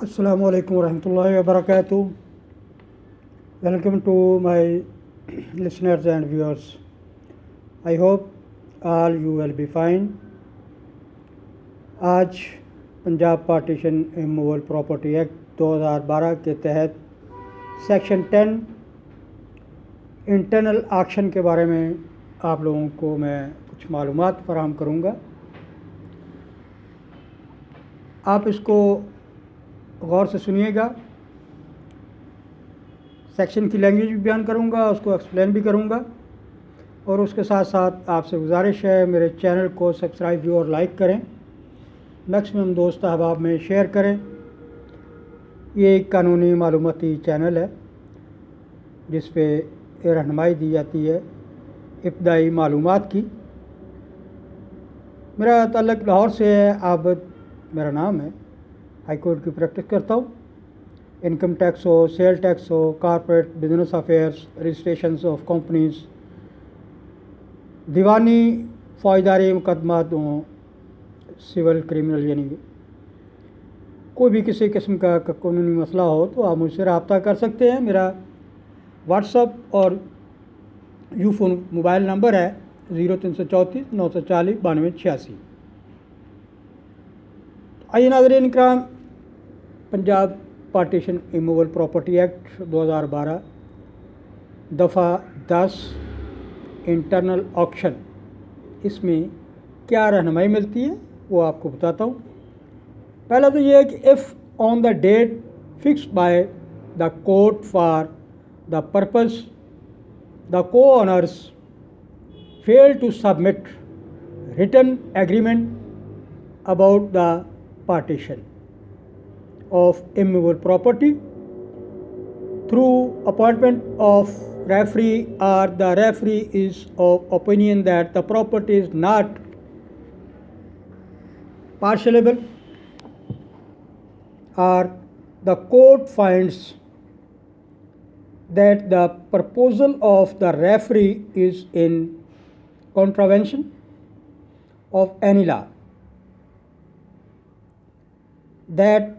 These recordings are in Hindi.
Assalamu alaikum warahmatullahi wabarakatuh. Welcome to my listeners and viewers. I hope all you will be fine. आज पंजाब पार्टीशन इमूवल प्रॉपर्टी एक्ट 2012 के तहत सेक्शन 10 इंटरनल ऑक्शन के बारे में आप लोगों को मैं कुछ मालूमात फराहम करूँगा। आप इसको गौर से सुनिएगा। सेक्शन की लैंग्वेज भी बयान करूँगा, उसको एक्सप्लेन भी करूँगा और उसके साथ साथ आपसे गुजारिश है मेरे चैनल को सब्सक्राइब भी और लाइक करें, मैक्सिमम दोस्त अहबाब में शेयर करें। ये एक कानूनी मालूमाती चैनल है जिस पे रहनुमाई दी जाती है इब्तदाई मालूमात की। मेरा ताल्लुक़ लाहौर से है, आबद मेरा नाम है। हाई कोर्ट की प्रैक्टिस करता हूँ। इनकम टैक्स हो, सेल टैक्स हो, corporate business affairs, registrations of companies, दीवानी फ़ौजदारी मुकदमात हों, सिविल क्रिमिनल, यानी कोई भी किसी किस्म का कानूनी मसला हो तो आप मुझसे रब्ता कर सकते हैं। मेरा व्हाट्सअप और यूफोन मोबाइल नंबर है 0334 940 92 86। आइए नाज़रीन इकराम, पंजाब पार्टीशन इमूवल प्रॉपर्टी एक्ट 2012 दफ़ा 10 इंटरनल ऑक्शन, इसमें क्या रहनुमाई मिलती है वो आपको बताता हूँ। पहला तो ये है कि if on the date fix by the court for the purpose the co owners fail to submit written agreement about the partition of immovable property through appointment of referee, or the referee is of opinion that the property is not partialable, or the court finds that the proposal of the referee is in contravention of any law, that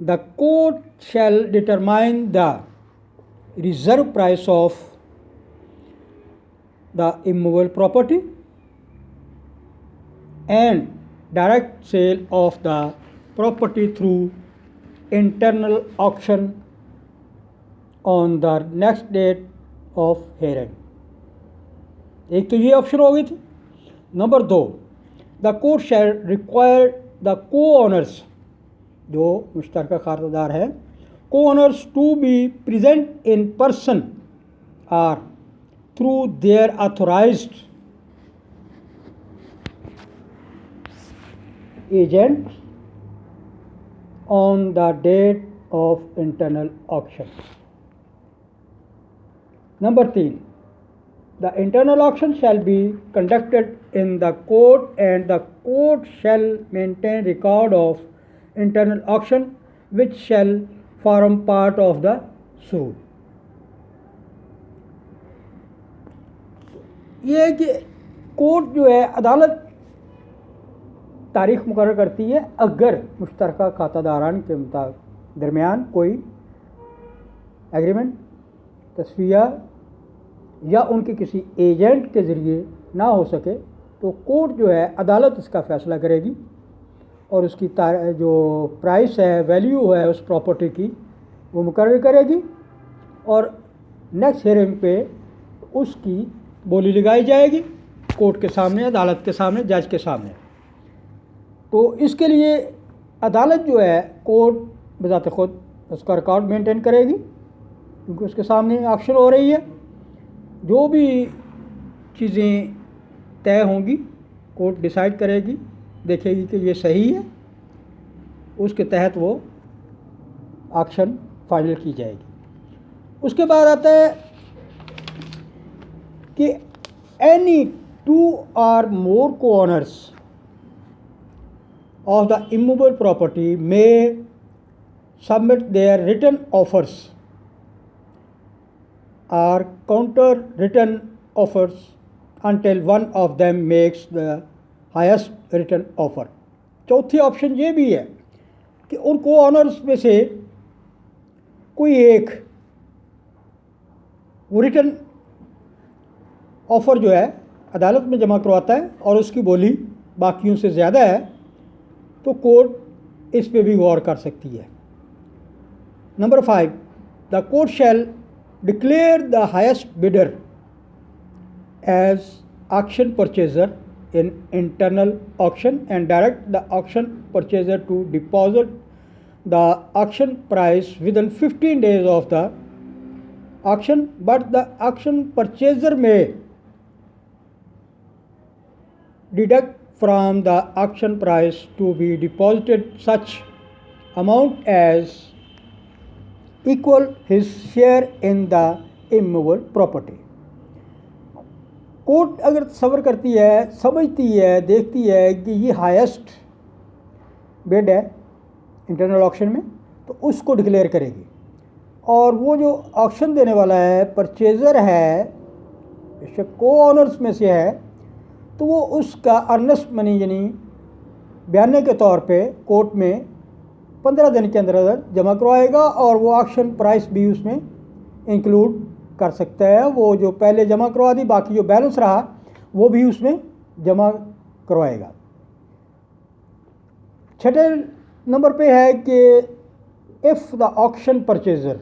the court shall determine the reserve price of the immovable property and direct sale of the property through internal auction on the next date of hearing। एक तो ये ऑप्शन हो गई थी। Number 2, the court shall require the co owners, जो मुश्तरका खातादार हैं, co owners to be present in person और through their authorised agent on the date of internal auction. Number 3, the internal auction shall be conducted in the court and the court shall maintain record of internal auction which shall form part of the suit। ये है कि कोर्ट जो है, अदालत तारीख मुकर्रर करती है अगर मुश्तरका खातादारान के दरमियान कोई एग्रीमेंट, तस्वीया या उनके किसी एजेंट के ज़रिए ना हो सके तो कोर्ट जो है, अदालत इसका फ़ैसला करेगी और उसकी जो प्राइस है, वैल्यू है उस प्रॉपर्टी की, वो मुकर्रर करेगी और नेक्स्ट हियरिंग पे उसकी बोली लगाई जाएगी कोर्ट के सामने, अदालत के सामने, जज के सामने। तो इसके लिए अदालत जो है, कोर्ट बज़ात ख़ुद उसका रिकॉर्ड मेंटेन करेगी क्योंकि उसके सामने ऑक्शन हो रही है। जो भी चीज़ें तय होंगी कोर्ट डिसाइड करेगी, देखेगी कि ये सही है, उसके तहत वो ऑक्शन फाइनल की जाएगी। उसके बाद आता है कि any 2 or more co-owners of the immovable property may submit their written offers or counter written offers until one of them makes the highest written offer चौथी ऑप्शन ये भी है कि उन को ऑनर्स में से कोई एक वो रिटर्न ऑफ़र जो है अदालत में जमा करवाता है और उसकी बोली बाकियों से ज़्यादा है, तो कोर्ट इस पे भी गौर कर सकती है। Number 5, the court shall declare the highest bidder as auction purchaser in internal auction and direct the auction purchaser to deposit the auction price within 15 days of the auction, but the auction purchaser may deduct from the auction price to be deposited such amount as equal his share in the immovable property। Court अगर तस्वर करती है, समझती है, देखती है कि ये हाईएस्ट बिड है इंटरनल ऑक्शन में, तो उसको डिक्लेयर करेगी। और वो जो ऑक्शन देने वाला है परचेज़र है, बेशक को ऑनर्स में से है, तो वो उसका अर्नेस्ट मनी यानी बयाने के तौर पे कोर्ट में 15 दिन के अंदर जमा करवाएगा और वो ऑक्शन प्राइस भी उसमें इंक्लूड कर सकता है। वो जो पहले जमा करवा दी, बाकी जो बैलेंस रहा वो भी उसमें जमा करवाएगा। छठे नंबर पे है कि if the auction purchaser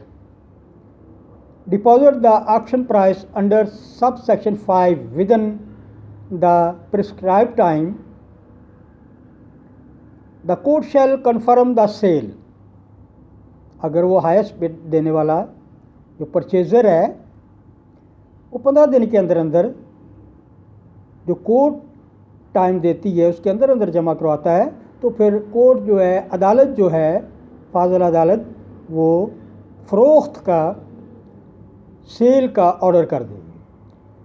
deposit the auction price under sub section 5 within the prescribe time, the court shall confirm the sale. अगर वो हाईएस्ट बिड देने वाला जो परचेज़र है वो 15 दिन के अंदर अंदर जो कोर्ट टाइम देती है उसके अंदर अंदर जमा करवाता है, तो फिर कोर्ट जो है, अदालत जो है, फाजिल अदालत, वो फ़रोख्त का, सेल का ऑर्डर कर देगी।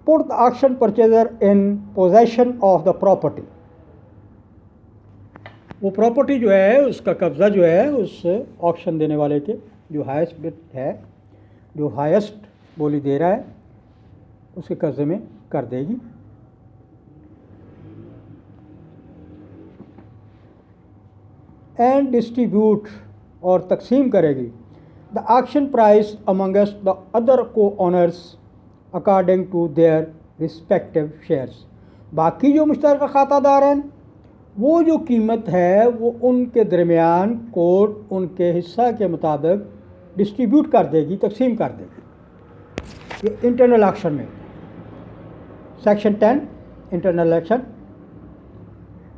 Put the auction purchaser in possession of the property. वो प्रॉपर्टी जो है उसका कब्ज़ा जो है उस ऑक्शन देने वाले के जो हाईएस्ट बिड है, जो हाईएस्ट बोली दे रहा है, उसके कब्जे में कर देगी। एंड डिस्ट्रीब्यूट और तकसीम करेगी the auction price amongst the other co owners according to their respective shares. बाकी जो मुश्तरका खातादार हैं वो जो कीमत है वो उनके दरमियान कोर्ट उनके हिस्सा के मुताबिक डिस्ट्रीब्यूट कर देगी, तकसीम कर देगी। ये इंटरनल ऑक्शन में सेक्शन 10 इंटरनल ऑक्शन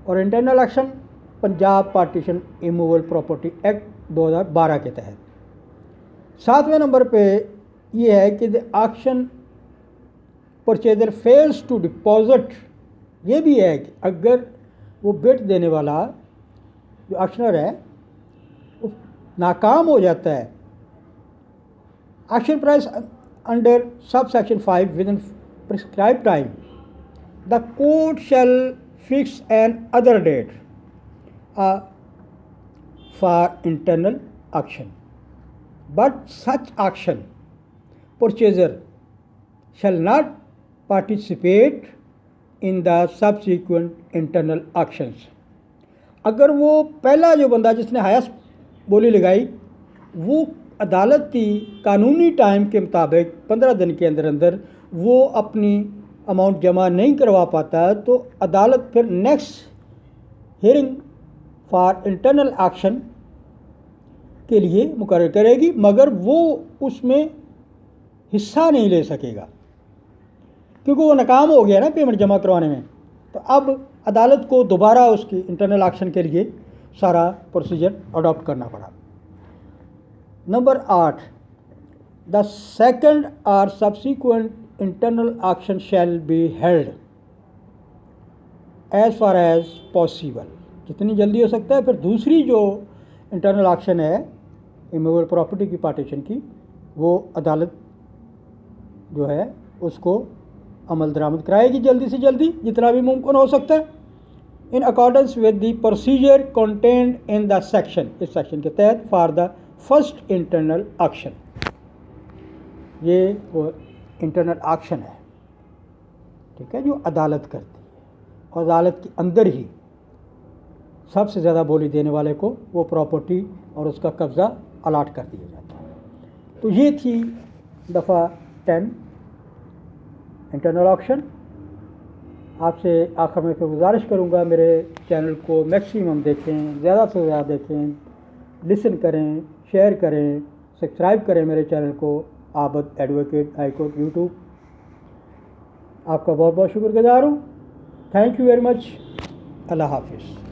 और internal auction Punjab partition immovable property act 2012 के तहत। 7वें नंबर पे ये है कि the auction purchaser fails to deposit. ये भी है कि अगर वो बिड देने वाला जो ऑक्शनर है वो नाकाम हो जाता है, auction price under sub section 5 within prescribe time, the court shall fix another date for internal auction, but such auction purchaser shall not participate in the subsequent internal auctions. अगर वो पहला जो बंदा जिसने हाईएस्ट बोली लगाई वो अदालत की कानूनी टाइम के मुताबिक 15 दिन के अंदर अंदर वो अपनी अमाउंट जमा नहीं करवा पाता, तो अदालत फिर next hearing for internal auction के लिए मुकर्रर करेगी, मगर वो उसमें हिस्सा नहीं ले सकेगा क्योंकि वो नाकाम हो गया ना पेमेंट जमा करवाने में। तो अब अदालत को दोबारा उसकी इंटरनल ऑक्शन के लिए सारा प्रोसीजर अडॉप्ट करना पड़ा। नंबर 8, द सेकंड और subsequent internal auction shall be held as far as possible. जितनी जल्दी हो सकता है। फिर दूसरी जो इंटरनल ऑक्शन है इमूवेबल प्रॉपर्टी की पार्टीशन की, वो अदालत जो है उसको अमल दरामद कराएगी जल्दी से जल्दी जितना भी मुमकिन हो सकता है, in accordance with the procedure content in the section, इस सेक्शन के तहत, for the first internal auction. ये वो इंटरनल ऑक्शन है, ठीक है, जो अदालत करती है और अदालत के अंदर ही सबसे ज़्यादा बोली देने वाले को वो प्रॉपर्टी और उसका कब्ज़ा अलाट कर दिया जाता है। तो ये थी दफ़ा 10 इंटरनल ऑक्शन। आपसे आखिर में फिर गुजारिश करूँगा मेरे चैनल को मैक्सिमम देखें, ज़्यादा से ज़्यादा देखें, लिसन करें, शेयर करें, सब्सक्राइब करें मेरे चैनल को Abad advocate high court YouTube. आपका बहुत बहुत शुक्रगुजार हूँ। Thank you very much. अल्लाह हाफिज़।